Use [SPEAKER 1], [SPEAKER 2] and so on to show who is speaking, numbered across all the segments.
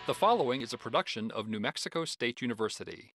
[SPEAKER 1] The following is a production of New Mexico State University.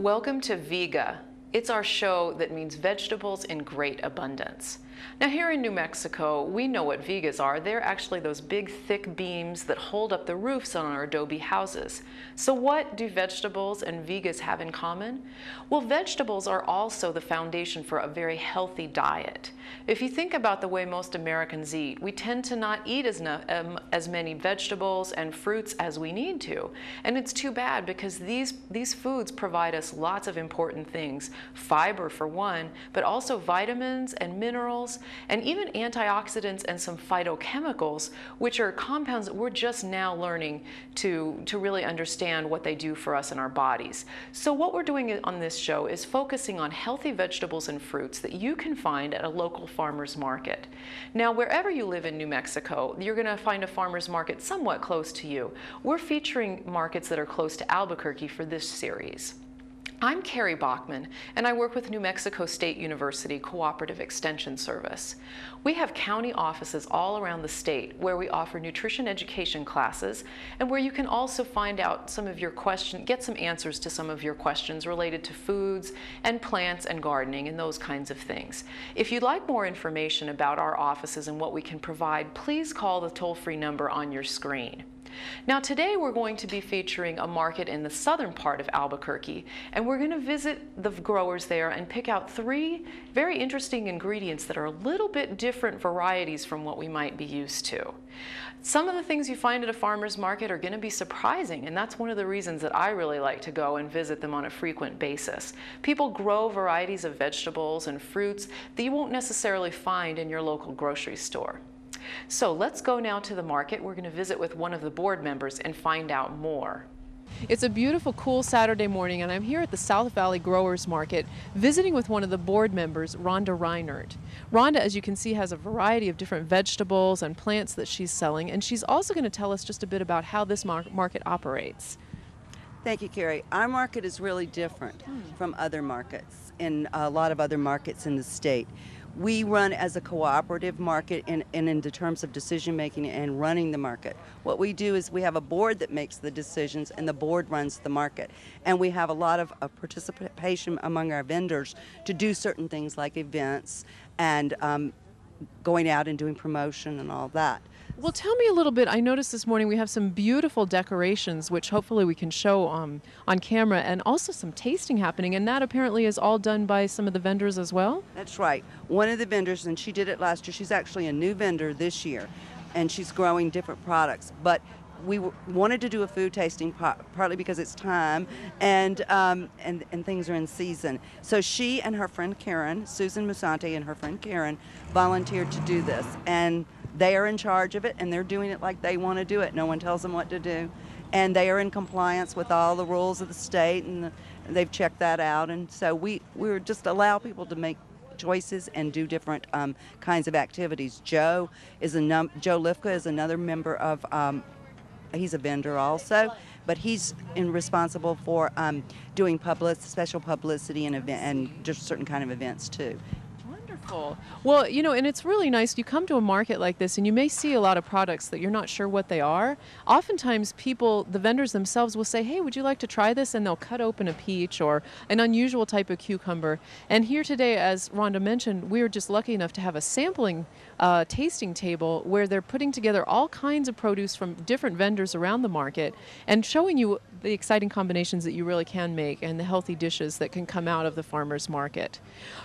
[SPEAKER 2] Welcome to VIGA. It's our show that means vegetables in great abundance. Now here in New Mexico, we know what vigas are. They're actually those big, thick beams that hold up the roofs on our adobe houses. So what do vegetables and vigas have in common? Well, vegetables are also the foundation for a very healthy diet. If you think about the way most Americans eat, we tend to not eat as many vegetables and fruits as we need to. And it's too bad because these foods provide us lots of important things. Fiber for one, but also vitamins and minerals, and even antioxidants and some phytochemicals, which are compounds that we're just now learning to really understand what they do for us in our bodies. So what we're doing on this show is focusing on healthy vegetables and fruits that you can find at a local farmer's market. Now, wherever you live in New Mexico, you're going to find a farmer's market somewhat close to you. We're featuring markets that are close to Albuquerque for this series. I'm Kari Bachman, and I work with New Mexico State University Cooperative Extension Service. We have county offices all around the state where we offer nutrition education classes and where you can also find out some of your questions, get some answers to some of your questions related to foods and plants and gardening and those kinds of things. If you'd like more information about our offices and what we can provide, please call the toll-free number on your screen. Now today we're going to be featuring a market in the southern part of Albuquerque, and we're going to visit the growers there and pick out three very interesting ingredients that are a little bit different varieties from what we might be used to. Some of the things you find at a farmer's market are going to be surprising, and that's one of the reasons that I really like to go and visit them on a frequent basis. People grow varieties of vegetables and fruits that you won't necessarily find in your local grocery store. So let's go now to the market. We're going to visit with one of the board members and find out more. It's a beautiful, cool Saturday morning, and I'm here at the South Valley Growers Market visiting with one of the board members, Rhonda Reinert. Rhonda, as you can see, has a variety of different vegetables and plants that she's selling, and she's also going to tell us just a bit about how this market operates.
[SPEAKER 3] Thank you, Kari. Our market is really different from other markets in a lot of other markets in the state. We run as a cooperative market in the terms of decision making and running the market. What we do is we have a board that makes the decisions and the board runs the market. And we have a lot of participation among our vendors to do certain things like events and going out and doing promotion and all that.
[SPEAKER 2] Well, tell me a little bit. I noticed this morning we have some beautiful decorations, which hopefully we can show on camera, and also some tasting happening, and that apparently is all done by some of the vendors as well?
[SPEAKER 3] That's right. One of the vendors, and she did it last year, she's actually a new vendor this year, and she's growing different products. But we wanted to do a food tasting partly because it's time and things are in season. So she and her friend Karen, Susan Musante and her friend Karen, volunteered to do this. And they are in charge of it, and they're doing it like they want to do it. No one tells them what to do. And they are in compliance with all the rules of the state, and they've checked that out. And so we just allow people to make choices and do different kinds of activities. Joe Lifka is another member of, he's a vendor also, but he's responsible for doing special publicity and just certain kind of events too.
[SPEAKER 2] Wonderful. Well, you know, and it's really nice. You come to a market like this and you may see a lot of products that you're not sure what they are. Oftentimes people, the vendors themselves will say, hey, would you like to try this? And they'll cut open a peach or an unusual type of cucumber. And here today, as Rhonda mentioned, we were just lucky enough to have a sampling tasting table where they're putting together all kinds of produce from different vendors around the market and showing you the exciting combinations that you really can make and the healthy dishes that can come out of the farmer's market.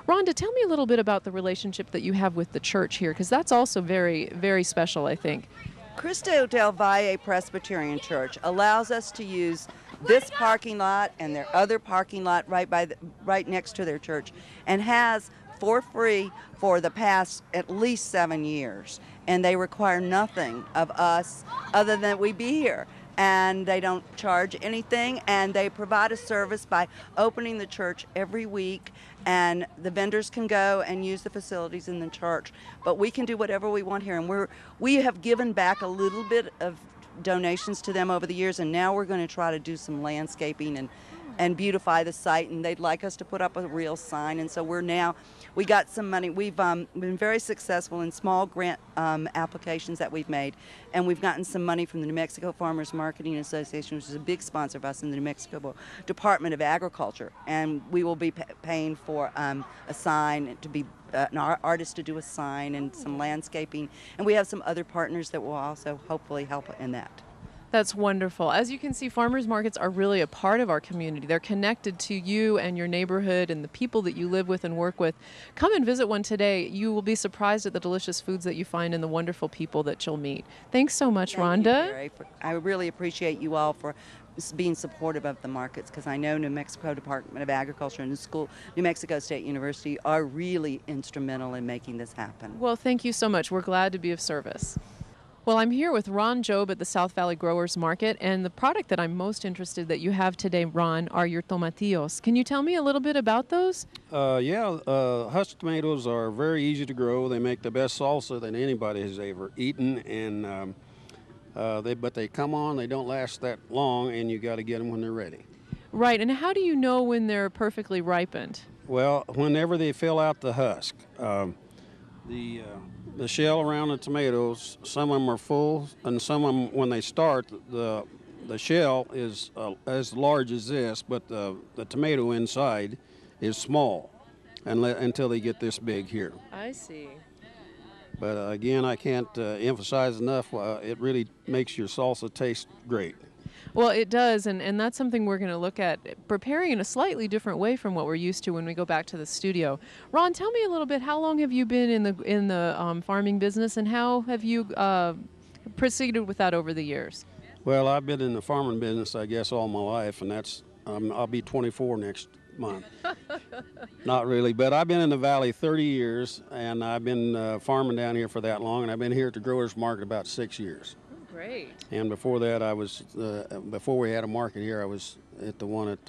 [SPEAKER 2] Rhonda, tell me a little bit about the relationship that you have with the church here, because that's also very, very special, I think.
[SPEAKER 3] Cristo del Valle Presbyterian Church allows us to use this parking lot and their other parking lot right next to their church, and has for free for the past at least 7 years. And they require nothing of us other than we be here. And they don't charge anything, and they provide a service by opening the church every week, and the vendors can go and use the facilities in the church, but we can do whatever we want here. And we have given back a little bit of donations to them over the years, and now we're going to try to do some landscaping and beautify the site, and they'd like us to put up a real sign. And so we got some money. We've been very successful in small grant applications that we've made, and we've gotten some money from the New Mexico Farmers Marketing Association, which is a big sponsor of us in the New Mexico Department of Agriculture, and we will be paying for a sign to be an artist to do a sign and some landscaping, and we have some other partners that will also hopefully help in that.
[SPEAKER 4] That's wonderful. As you can see, farmers markets are really a part of our community. They're connected to you and your neighborhood and the people that you live with and work with. Come and visit one today. You will be surprised at the delicious foods that you find and the wonderful people that you'll meet. Thanks so much, Rhonda.
[SPEAKER 3] Thank you, Kari. I really appreciate you all for being supportive of the markets, because I know New Mexico Department of Agriculture and New Mexico State University are really instrumental in making this happen.
[SPEAKER 4] Well, thank you so much. We're glad to be of service. Well, I'm here with Ron Job at the South Valley Growers Market, and the product that I'm most interested that you have today, Ron, are your tomatillos. Can you tell me a little bit about those?
[SPEAKER 5] Husk tomatoes are very easy to grow. They make the best salsa that anybody has ever eaten, and but they come on, they don't last that long, and you got to get them when they're ready.
[SPEAKER 4] Right, and how do you know when they're perfectly ripened?
[SPEAKER 5] Well, whenever they fill out the husk. The shell around the tomatoes, some of them are full, and some of them, when they start, the shell is as large as this, but the tomato inside is small, until they get this big here.
[SPEAKER 4] I see.
[SPEAKER 5] But again, I can't emphasize enough, it really makes your salsa taste great.
[SPEAKER 4] Well, it does, and that's something we're going to look at, preparing in a slightly different way from what we're used to when we go back to the studio. Ron, tell me a little bit, how long have you been in the farming business, and how have you proceeded with that over the years?
[SPEAKER 5] Well, I've been in the farming business, I guess, all my life, and I'll be 24 next month. Not really, but I've been in the valley 30 years, and I've been farming down here for that long, and I've been here at the Growers Market about 6 years.
[SPEAKER 4] Great.
[SPEAKER 5] And before that, I was before we had a market here, I was at the one at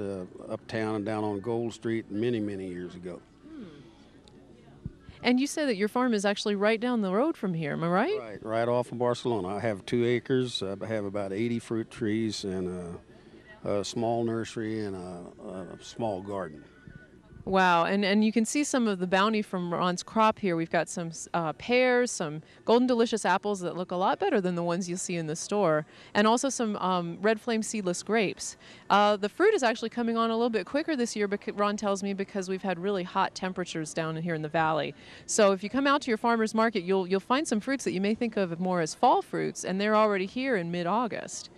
[SPEAKER 5] uptown and down on Gold Street many, many years ago.
[SPEAKER 4] And you said that your farm is actually right down the road from here, am I right?
[SPEAKER 5] Right off of Barcelona. I have 2 acres. I have about 80 fruit trees and a small nursery and a small garden.
[SPEAKER 4] Wow, and you can see some of the bounty from Ron's crop here. We've got some pears, some golden delicious apples that look a lot better than the ones you'll see in the store, and also some red flame seedless grapes. The fruit is actually coming on a little bit quicker this year, Ron tells me, because we've had really hot temperatures down here in the valley. So if you come out to your farmer's market, you'll find some fruits that you may think of more as fall fruits, and they're already here in mid-August.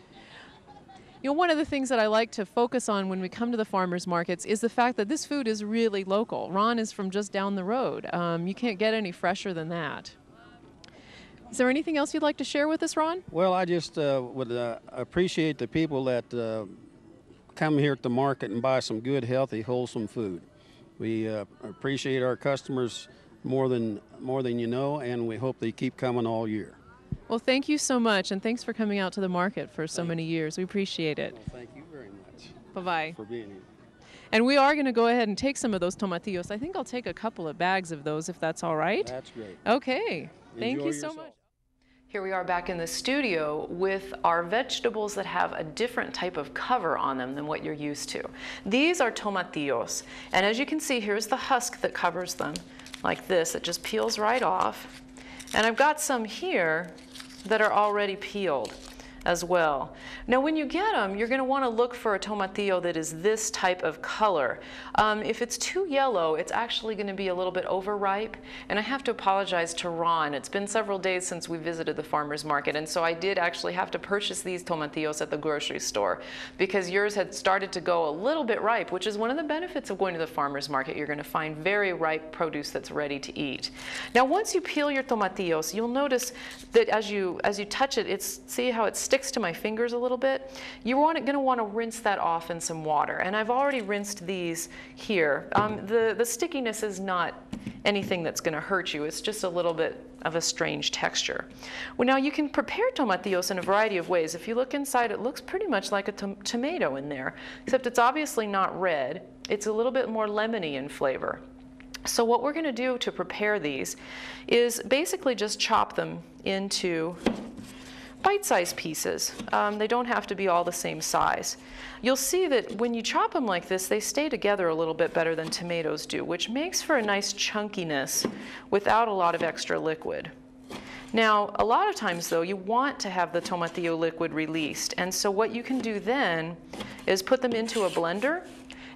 [SPEAKER 4] You know, one of the things that I like to focus on when we come to the farmers markets is the fact that this food is really local. Ron is from just down the road. You can't get any fresher than that. Is there anything else you'd like to share with us, Ron?
[SPEAKER 5] Well, I just would appreciate the people that come here at the market and buy some good, healthy, wholesome food. We appreciate our customers more than you know, and we hope they keep coming all year.
[SPEAKER 4] Well, thank you so much, and thanks for coming out to the market for so many years. We appreciate it.
[SPEAKER 5] Well, thank you very much.
[SPEAKER 4] Bye-bye.
[SPEAKER 5] For being here.
[SPEAKER 4] And we are going to go ahead and take some of those tomatillos. I think I'll take a couple of bags of those, if that's all right.
[SPEAKER 5] That's great.
[SPEAKER 4] Okay. Thank
[SPEAKER 5] Enjoy
[SPEAKER 4] you so
[SPEAKER 5] yourself.
[SPEAKER 4] much.
[SPEAKER 2] Here we are back in the studio with our vegetables that have a different type of cover on them than what you're used to. These are tomatillos, and as you can see, here's the husk that covers them like this. It just peels right off. And I've got some here that are already peeled as well. Now when you get them, you're going to want to look for a tomatillo that is this type of color. If it's too yellow, it's actually going to be a little bit overripe, and I have to apologize to Ron. It's been several days since we visited the farmer's market, and so I did actually have to purchase these tomatillos at the grocery store because yours had started to go a little bit ripe, which is one of the benefits of going to the farmer's market. You're going to find very ripe produce that's ready to eat. Now once you peel your tomatillos, you'll notice that as you touch it, see how it sticks sticks to my fingers a little bit, you're going to want to rinse that off in some water. And I've already rinsed these here. The stickiness is not anything that's going to hurt you. It's just a little bit of a strange texture. Well, now you can prepare tomatillos in a variety of ways. If you look inside, it looks pretty much like a tomato in there, except it's obviously not red. It's a little bit more lemony in flavor. So what we're going to do to prepare these is basically just chop them into bite-sized pieces. They don't have to be all the same size. You'll see that when you chop them like this, they stay together a little bit better than tomatoes do, which makes for a nice chunkiness without a lot of extra liquid. Now, a lot of times though, you want to have the tomatillo liquid released, and so what you can do then is put them into a blender.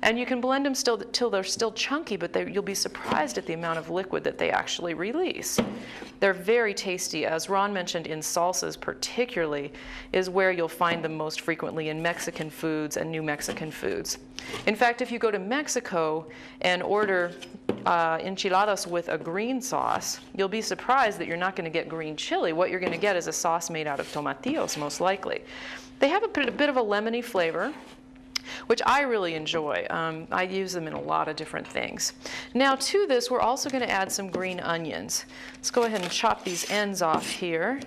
[SPEAKER 2] And you can blend them till they're still chunky, but you'll be surprised at the amount of liquid that they actually release. They're very tasty. As Ron mentioned, in salsas particularly is where you'll find them most frequently, in Mexican foods and New Mexican foods. In fact, if you go to Mexico and order enchiladas with a green sauce, you'll be surprised that you're not going to get green chili. What you're going to get is a sauce made out of tomatillos, most likely. They have a bit of a lemony flavor, which I really enjoy. I use them in a lot of different things. Now to this, we're also going to add some green onions. Let's go ahead and chop these ends off here.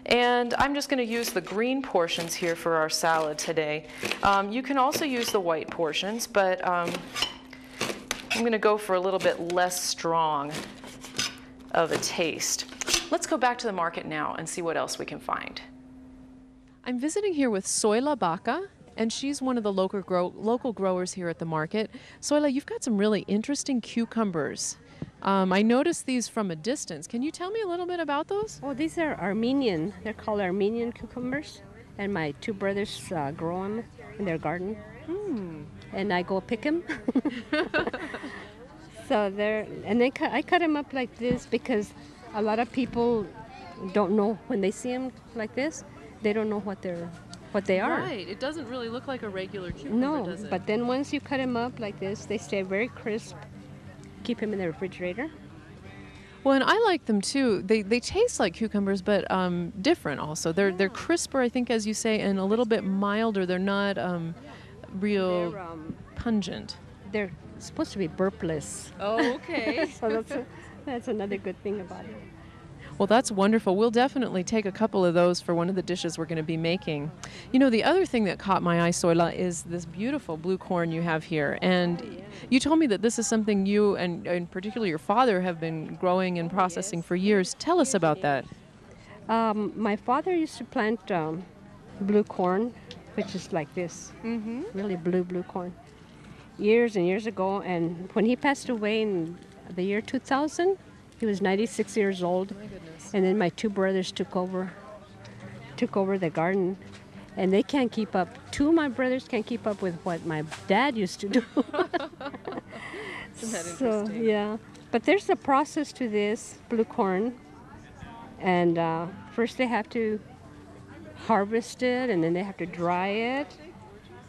[SPEAKER 2] And I'm just going to use the green portions here for our salad today. You can also use the white portions, but I'm going to go for a little bit less strong of a taste. Let's go back to the market now and see what else we can find.
[SPEAKER 4] I'm visiting here with Zoila Baca, and she's one of the local growers here at the market. Zoila, you've got some really interesting cucumbers. I noticed these from a distance. Can you tell me a little bit about those?
[SPEAKER 6] Oh, these are Armenian. They're called Armenian cucumbers. And my two brothers grow them in their garden. And I go pick them. So I cut them up like this because a lot of people don't know when they see them like this. They don't know what they are.
[SPEAKER 4] Right. It doesn't really look like a regular cucumber,
[SPEAKER 6] No,
[SPEAKER 4] does it?
[SPEAKER 6] but then once you cut them up like this, they stay very crisp. Keep them in the refrigerator.
[SPEAKER 4] Well, and I like them too. They taste like cucumbers, but different also. They're crisper, I think, as you say, and a little bit milder. They're not real pungent.
[SPEAKER 6] They're supposed to be burpless.
[SPEAKER 4] Oh, okay.
[SPEAKER 6] So that's another good thing about it.
[SPEAKER 4] Well, that's wonderful. We'll definitely take a couple of those for one of the dishes we're going to be making. You know, the other thing that caught my eye, Zoila, is this beautiful blue corn you have here. And you told me that this is something you and particularly your father have been growing and processing for years. Tell us about that.
[SPEAKER 6] My father used to plant blue corn, which is like this, really blue corn, years and years ago. And when he passed away in the year 2000, he was 96 years old.
[SPEAKER 4] My goodness.
[SPEAKER 6] And then my two brothers took over the garden, and they can't keep up. Two of my brothers can't keep up with what my dad used to do.
[SPEAKER 4] Isn't that
[SPEAKER 6] So,
[SPEAKER 4] interesting?
[SPEAKER 6] yeah. But there's a process to this blue corn. And first they have to harvest it, and then they have to dry it,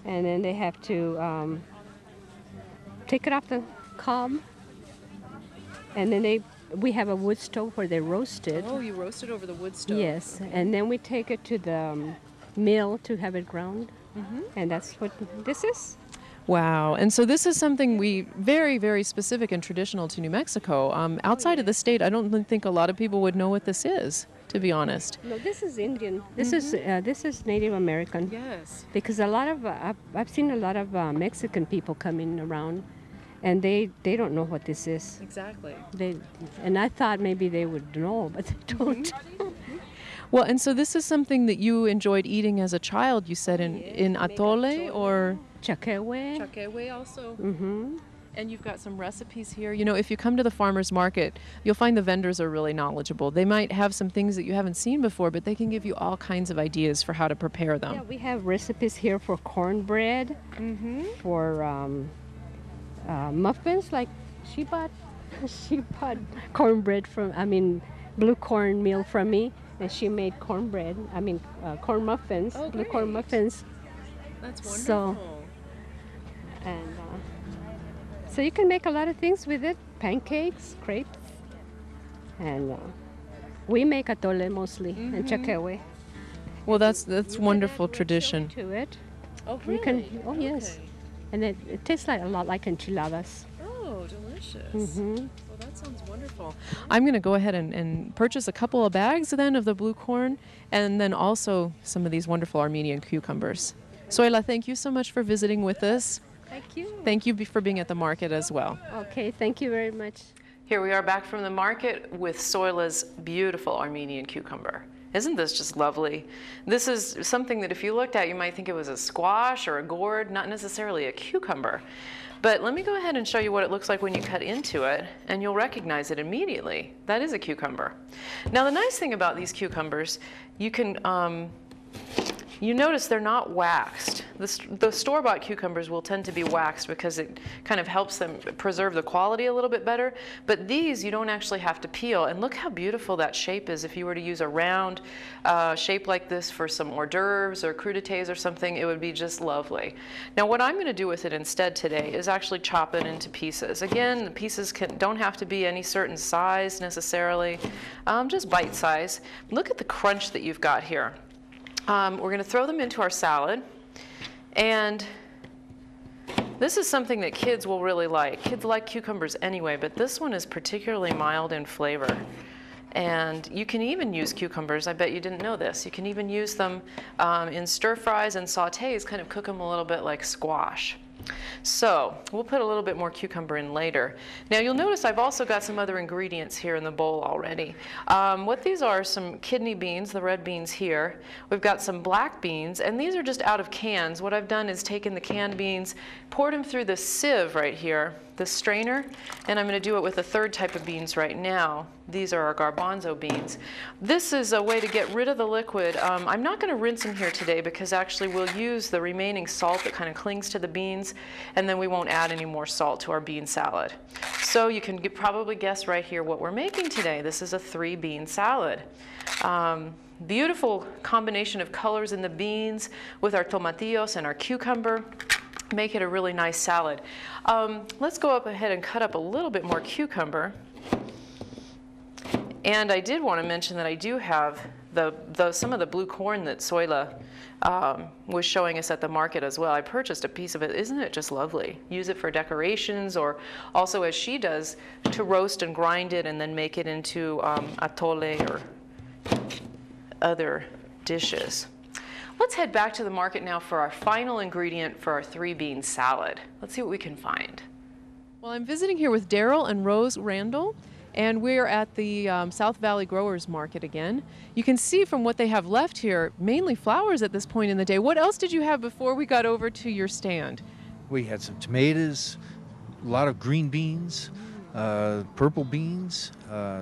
[SPEAKER 6] and then they have to take it off the cob. And then we have a wood stove where they roast it.
[SPEAKER 4] Oh, you roast it over the wood stove.
[SPEAKER 6] Yes, and then we take it to the mill to have it ground, and that's what this is.
[SPEAKER 4] Wow. And so this is something very, very specific and traditional to New Mexico. Outside of the state, I don't think a lot of people would know what this is, to be honest.
[SPEAKER 6] No, this is Indian. This is Native American.
[SPEAKER 4] Yes.
[SPEAKER 6] Because a lot of I've seen a lot of Mexican people coming around, and they don't know what this is.
[SPEAKER 4] Exactly.
[SPEAKER 6] And I thought maybe they would know, but they don't.
[SPEAKER 4] Well, and so this is something that you enjoyed eating as a child, you said, in atole or
[SPEAKER 6] Chaquewe.
[SPEAKER 4] chaquewe also.
[SPEAKER 6] Mm-hmm.
[SPEAKER 4] And you've got some recipes here. You know, if you come to the farmer's market, you'll find the vendors are really knowledgeable. They might have some things that you haven't seen before, but they can give you all kinds of ideas for how to prepare them.
[SPEAKER 6] Yeah, we have recipes here for cornbread, for muffins. Like she bought cornbread blue corn meal from me, and she made cornbread. Corn muffins,
[SPEAKER 4] Oh,
[SPEAKER 6] blue corn
[SPEAKER 4] great.
[SPEAKER 6] muffins.
[SPEAKER 4] That's
[SPEAKER 6] So- And so you can make a lot of things with it, pancakes, crepes, and we make atole mostly and chaquewe.
[SPEAKER 4] Well, that's wonderful tradition.
[SPEAKER 6] To it.
[SPEAKER 4] Oh,
[SPEAKER 6] You can. Oh yes. And it tastes like a lot like enchiladas.
[SPEAKER 4] Oh, delicious.
[SPEAKER 6] Mm-hmm.
[SPEAKER 4] Well, that sounds wonderful. I'm going to go ahead and purchase a couple of bags then of the blue corn, and then also some of these wonderful Armenian cucumbers. Soyla, thank you so much for visiting with us.
[SPEAKER 6] Thank you.
[SPEAKER 4] Thank you for being at the market as well.
[SPEAKER 6] Okay, thank you very much.
[SPEAKER 2] Here we are back from the market with Soyla's beautiful Armenian cucumber. Isn't this just lovely? This is something that if you looked at, you might think it was a squash or a gourd, not necessarily a cucumber. But let me go ahead and show you what it looks like when you cut into it, and you'll recognize it immediately. That is a cucumber. Now the nice thing about these cucumbers, you can you notice they're not waxed. The store-bought cucumbers will tend to be waxed because it kind of helps them preserve the quality a little bit better. But these you don't actually have to peel. And look how beautiful that shape is. If you were to use a round shape like this for some hors d'oeuvres or crudités or something, it would be just lovely. Now what I'm going to do with it instead today is actually chop it into pieces. Again, the pieces don't have to be any certain size necessarily, just bite size. Look at the crunch that you've got here. We're going to throw them into our salad, and this is something that kids will really like. Kids like cucumbers anyway, but this one is particularly mild in flavor. And you can even use cucumbers, I bet you didn't know this, you can even use them in stir fries and sautés, kind of cook them a little bit like squash. So we'll put a little bit more cucumber in later. Now you'll notice I've also got some other ingredients here in the bowl already. What these are some kidney beans, the red beans here. We've got some black beans, and these are just out of cans. What I've done is taken the canned beans, poured them through the sieve right here, the strainer, and I'm going to do it with a third type of beans right now. These are our garbanzo beans. This is a way to get rid of the liquid. I'm not going to rinse them here today because actually we'll use the remaining salt that kind of clings to the beans, and then we won't add any more salt to our bean salad. So you can probably guess right here what we're making today. This is a 3-bean salad. Beautiful combination of colors in the beans with our tomatillos and our cucumber. Make it a really nice salad. Let's go up ahead and cut up a little bit more cucumber. And I did want to mention that I do have some of the blue corn that Soyla was showing us at the market as well. I purchased a piece of it. Isn't it just lovely? Use it for decorations, or also, as she does, to roast and grind it and then make it into atole or other dishes. Let's head back to the market now for our final ingredient for our 3-bean salad. Let's see what we can find.
[SPEAKER 4] Well, I'm visiting here with Daryl and Rose Randall, and we're at the South Valley Growers Market again. You can see from what they have left here, mainly flowers at this point in the day. What else did you have before we got over to your stand?
[SPEAKER 7] We had some tomatoes, a lot of green beans, purple beans,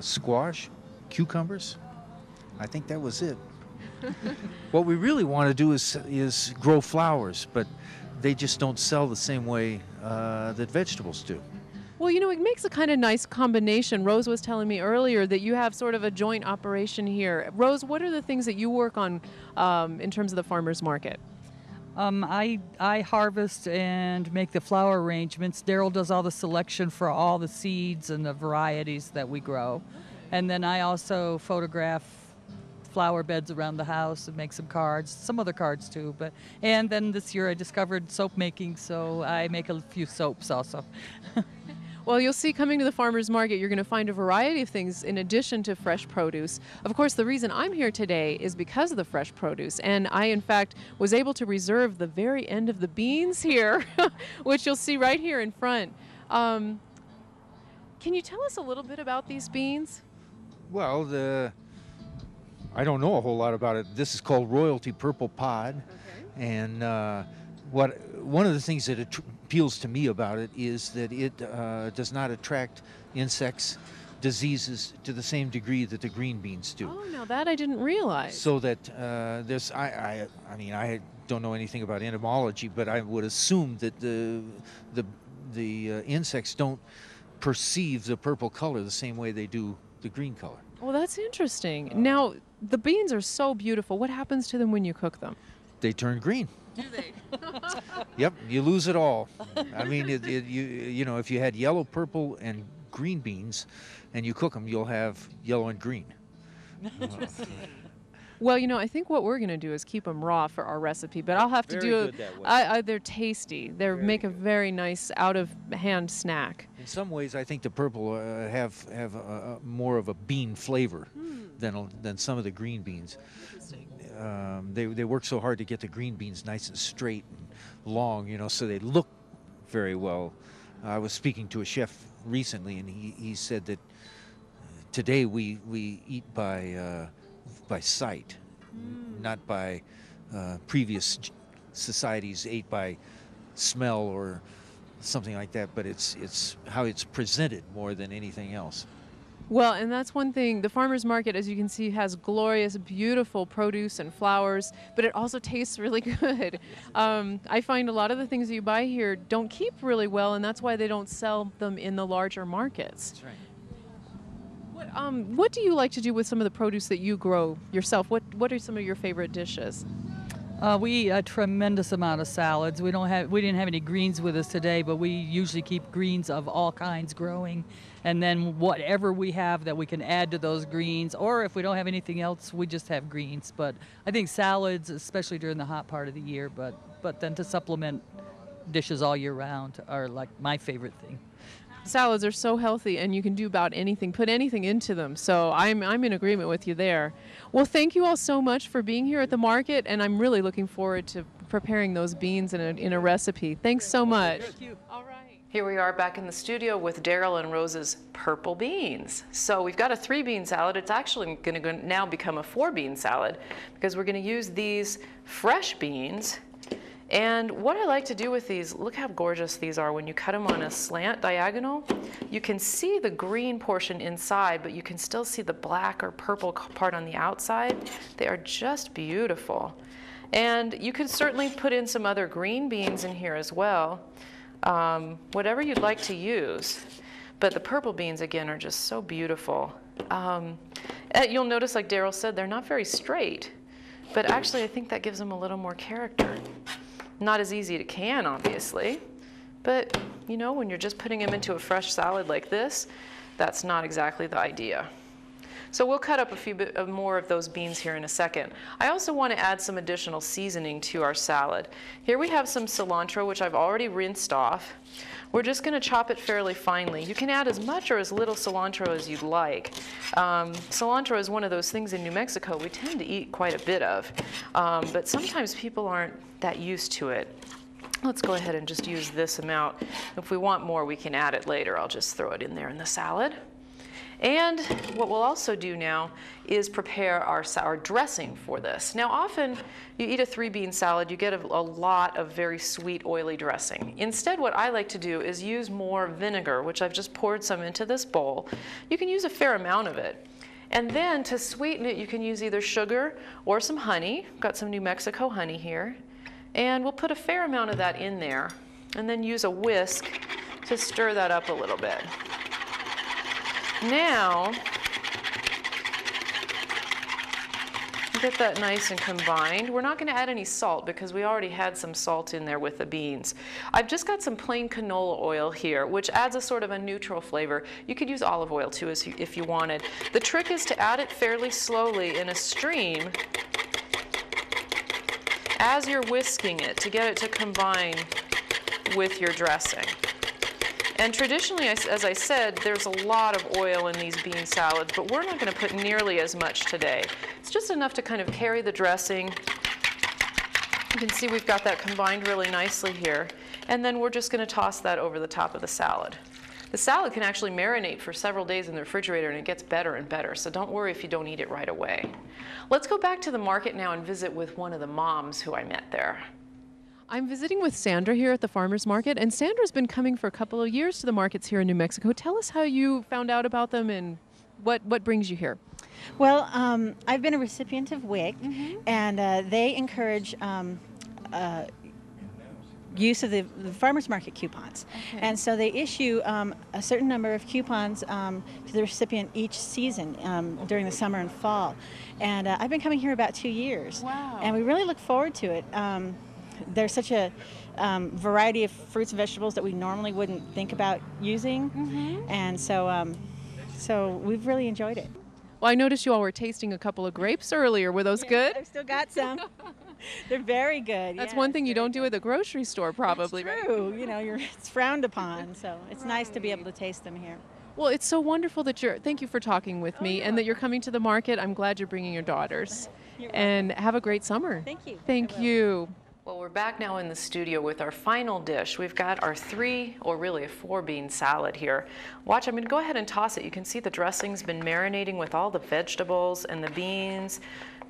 [SPEAKER 7] squash, cucumbers. I think that was it. What we really want to do is grow flowers, but they just don't sell the same way that vegetables do.
[SPEAKER 4] Well, you know, it makes a kind of nice combination. Rose was telling me earlier that you have sort of a joint operation here. Rose, what are the things that you work on in terms of the farmers market?
[SPEAKER 8] I harvest and make the flower arrangements. Daryl does all the selection for all the seeds and the varieties that we grow. And then I also photograph flower beds around the house and make some cards, some other cards too. And then this year I discovered soap making, so I make a few soaps also.
[SPEAKER 4] Well, you'll see coming to the farmers market, you're going to find a variety of things in addition to fresh produce. Of course, the reason I'm here today is because of the fresh produce. And I, in fact, was able to reserve the very end of the beans here, which you'll see right here in front. Can you tell us a little bit about these beans?
[SPEAKER 7] Well, I don't know a whole lot about it. This is called Royalty Purple Pod. Okay. And one of the things that appeals to me about it is that it does not attract insects, diseases to the same degree that the green beans do.
[SPEAKER 4] Oh, now that I didn't realize.
[SPEAKER 7] So that I mean, I don't know anything about entomology, but I would assume that the insects don't perceive the purple color the same way they do the green color.
[SPEAKER 4] Well, that's interesting. Now, the beans are so beautiful. What happens to them when you cook them?
[SPEAKER 7] They turn green.
[SPEAKER 4] Do they?
[SPEAKER 7] Yep, you lose it all. I mean, you know, if you had yellow, purple, and green beans, and you cook them, you'll have yellow and green.
[SPEAKER 4] Well, I think what we're going to do is keep them raw for our recipe, but I'll have to
[SPEAKER 7] Very
[SPEAKER 4] do
[SPEAKER 7] good that way.
[SPEAKER 4] they're tasty. They make a very nice out-of-hand snack.
[SPEAKER 7] In some ways, I think the purple have more of a bean flavor than some of the green beans. They work so hard to get the green beans nice and straight and long, so they look very well. I was speaking to a chef recently, and he said that today we eat by sight, not by previous societies ate by smell or something like that, but it's how it's presented more than anything else.
[SPEAKER 4] Well, and that's one thing. The farmer's market, as you can see, has glorious, beautiful produce and flowers, but it also tastes really good. I find a lot of the things that you buy here don't keep really well, and that's why they don't sell them in the larger markets.
[SPEAKER 7] That's right.
[SPEAKER 4] What do you like to do with some of the produce that you grow yourself? What are some of your favorite dishes?
[SPEAKER 8] We eat a tremendous amount of salads. We didn't have any greens with us today, but we usually keep greens of all kinds growing, and then whatever we have that we can add to those greens, or if we don't have anything else, we just have greens. But I think salads, especially during the hot part of the year, but then to supplement dishes all year round are like my favorite thing.
[SPEAKER 4] Salads are so healthy, and you can do about anything, put anything into them. So I'm in agreement with you there. Well, thank you all so much for being here at the market, and I'm really looking forward to preparing those beans in a recipe. Thanks so much.
[SPEAKER 8] Thank you.
[SPEAKER 4] All right.
[SPEAKER 2] Here we are back in the studio with Daryl and Rose's purple beans. So we've got a 3-bean salad. It's actually going to now become a 4-bean salad because we're going to use these fresh beans. And what I like to do with these, look how gorgeous these are when you cut them on a slant diagonal. You can see the green portion inside, but you can still see the black or purple part on the outside. They are just beautiful. And you can certainly put in some other green beans in here as well, whatever you'd like to use. But the purple beans, again, are just so beautiful. You'll notice, like Daryl said, they're not very straight, but actually I think that gives them a little more character. Not as easy to can, obviously, but when you're just putting them into a fresh salad like this, that's not exactly the idea. So we'll cut up a few bit more of those beans here in a second. I also want to add some additional seasoning to our salad. Here we have some cilantro, which I've already rinsed off. We're just going to chop it fairly finely. You can add as much or as little cilantro as you'd like. Cilantro is one of those things in New Mexico we tend to eat quite a bit of, but sometimes people aren't that used to it. Let's go ahead and just use this amount. If we want more, we can add it later. I'll just throw it in there in the salad. And what we'll also do now is prepare our dressing for this. Now often you eat a 3-bean salad, you get a lot of very sweet, oily dressing. Instead, what I like to do is use more vinegar, which I've just poured some into this bowl. You can use a fair amount of it. And then to sweeten it, you can use either sugar or some honey. Got some New Mexico honey here. And we'll put a fair amount of that in there and then use a whisk to stir that up a little bit. Now, get that nice and combined. We're not going to add any salt because we already had some salt in there with the beans. I've just got some plain canola oil here, which adds a sort of a neutral flavor. You could use olive oil too if you wanted. The trick is to add it fairly slowly in a stream as you're whisking it to get it to combine with your dressing. And traditionally, as I said, there's a lot of oil in these bean salads, but we're not going to put nearly as much today. It's just enough to kind of carry the dressing. You can see we've got that combined really nicely here. And then we're just going to toss that over the top of the salad. The salad can actually marinate for several days in the refrigerator, and it gets better and better, so don't worry if you don't eat it right away. Let's go back to the market now and visit with one of the moms who I met there.
[SPEAKER 4] I'm visiting with Sandra here at the farmers market, and Sandra's been coming for a couple of years to the markets here in New Mexico. Tell us how you found out about them and what brings you here.
[SPEAKER 9] Well, I've been a recipient of WIG, and they encourage use of the farmers market coupons.
[SPEAKER 4] Okay.
[SPEAKER 9] And so they issue a certain number of coupons to the recipient each season during the summer and fall. And I've been coming here about 2 years.
[SPEAKER 4] Wow.
[SPEAKER 9] And we really look forward to it. There's such a variety of fruits and vegetables that we normally wouldn't think about using. And so, so we've really enjoyed it.
[SPEAKER 4] Well, I noticed you all were tasting a couple of grapes earlier. Were those good?
[SPEAKER 9] I've still got some. They're very good.
[SPEAKER 4] That's
[SPEAKER 9] yeah,
[SPEAKER 4] one thing
[SPEAKER 9] it's
[SPEAKER 4] you
[SPEAKER 9] very
[SPEAKER 4] don't do at the grocery store, probably,
[SPEAKER 9] It's
[SPEAKER 4] right?
[SPEAKER 9] true. You know, it's frowned upon, so it's nice to be able to taste them here.
[SPEAKER 4] Well, it's so wonderful that thank you for talking with me and that you're coming to the market. I'm glad you're bringing your daughters. And have a great summer.
[SPEAKER 9] Thank you.
[SPEAKER 4] Thank you.
[SPEAKER 2] Well, we're back now in the studio with our final dish. We've got our 3, or really a 4-bean salad here. Watch, I'm going to go ahead and toss it. You can see the dressing's been marinating with all the vegetables and the beans.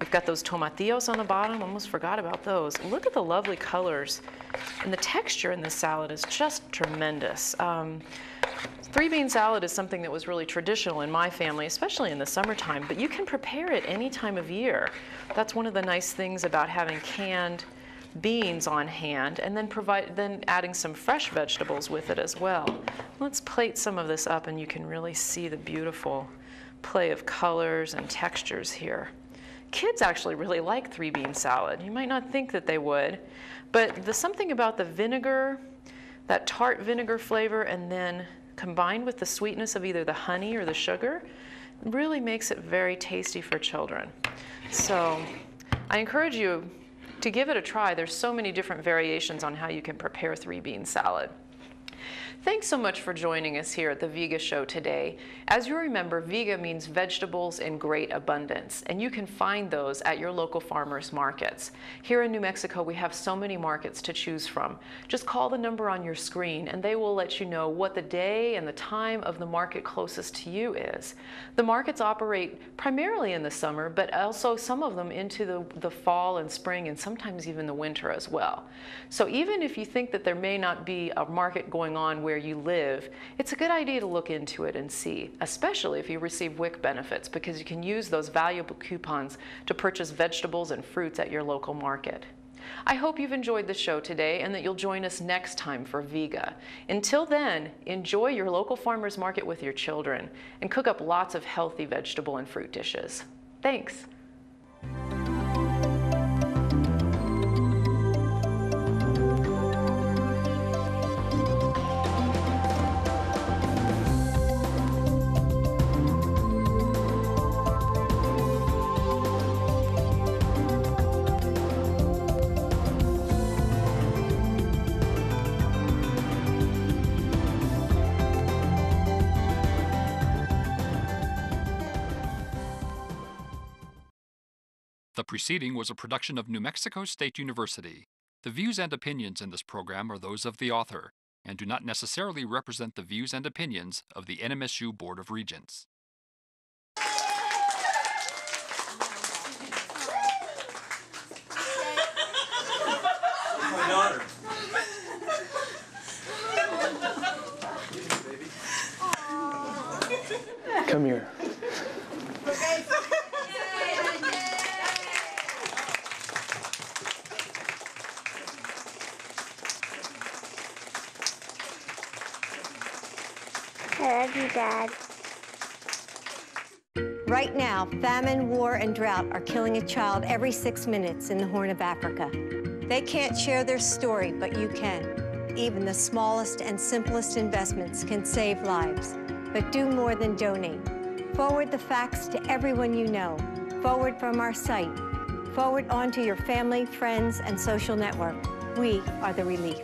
[SPEAKER 2] We've got those tomatillos on the bottom. Almost forgot about those. Look at the lovely colors. And the texture in this salad is just tremendous. 3-bean salad is something that was really traditional in my family, especially in the summertime, but you can prepare it any time of year. That's one of the nice things about having canned beans on hand, and then adding some fresh vegetables with it as well. Let's plate some of this up and you can really see the beautiful play of colors and textures here. Kids actually really like 3-bean salad. You might not think that they would, but there's something about the vinegar, that tart vinegar flavor, and then combined with the sweetness of either the honey or the sugar, really makes it very tasty for children. So I encourage you to give it a try. There's so many different variations on how you can prepare 3-bean salad. Thanks so much for joining us here at the VIGA Show today. As you remember, VIGA means vegetables in great abundance, and you can find those at your local farmers markets. Here in New Mexico, we have so many markets to choose from. Just call the number on your screen, and they will let you know what the day and the time of the market closest to you is. The markets operate primarily in the summer, but also some of them into the fall and spring, and sometimes even the winter as well. So even if you think that there may not be a market going on where you live, it's a good idea to look into it and see, especially if you receive WIC benefits, because you can use those valuable coupons to purchase vegetables and fruits at your local market. I hope you've enjoyed the show today and that you'll join us next time for VIGA. Until then, enjoy your local farmers market with your children and cook up lots of healthy vegetable and fruit dishes. Thanks.
[SPEAKER 1] The preceding was a production of New Mexico State University. The views and opinions in this program are those of the author and do not necessarily represent the views and opinions of the NMSU Board of Regents.
[SPEAKER 10] My daughter. Come here.
[SPEAKER 11] I love you, Dad.
[SPEAKER 12] Right now, famine, war, and drought are killing a child every 6 minutes in the Horn of Africa. They can't share their story, but you can. Even the smallest and simplest investments can save lives. But do more than donate. Forward the facts to everyone you know. Forward from our site. Forward onto your family, friends, and social network. We are the relief.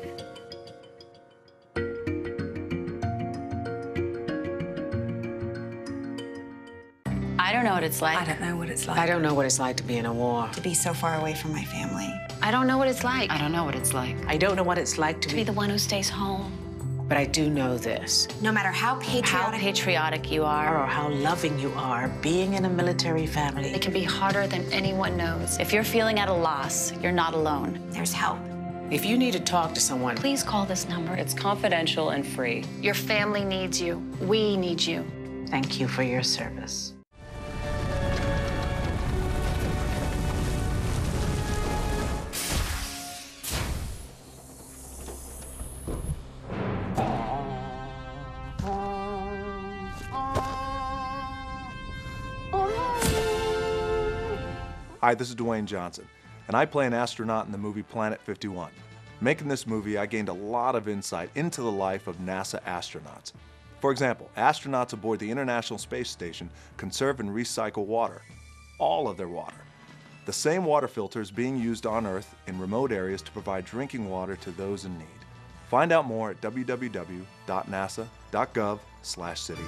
[SPEAKER 13] I don't know what it's like.
[SPEAKER 14] I don't know what it's like.
[SPEAKER 13] I don't know what it's like to be in a war.
[SPEAKER 14] To be so far away from my family.
[SPEAKER 13] I don't know what it's like. I don't know what it's like.
[SPEAKER 15] I don't know what it's like
[SPEAKER 13] To be the one who stays home.
[SPEAKER 15] But I do know this.
[SPEAKER 14] No matter how
[SPEAKER 13] patriotic you are,
[SPEAKER 15] Or how loving you are, being in a military family.
[SPEAKER 13] it can be harder than anyone knows. If you're feeling at a loss, you're not alone.
[SPEAKER 14] There's help.
[SPEAKER 15] If you need to talk to someone,
[SPEAKER 13] Please call this number.
[SPEAKER 15] it's confidential and free.
[SPEAKER 13] Your family needs you. We need you.
[SPEAKER 15] Thank you for your service.
[SPEAKER 16] Hi, this is Dwayne Johnson, and I play an astronaut in the movie Planet 51. Making this movie, I gained a lot of insight into the life of NASA astronauts. For example, astronauts aboard the International Space Station conserve and recycle water, all of their water. The same water filter is being used on Earth in remote areas to provide drinking water to those in need. Find out more at www.nasa.gov/city.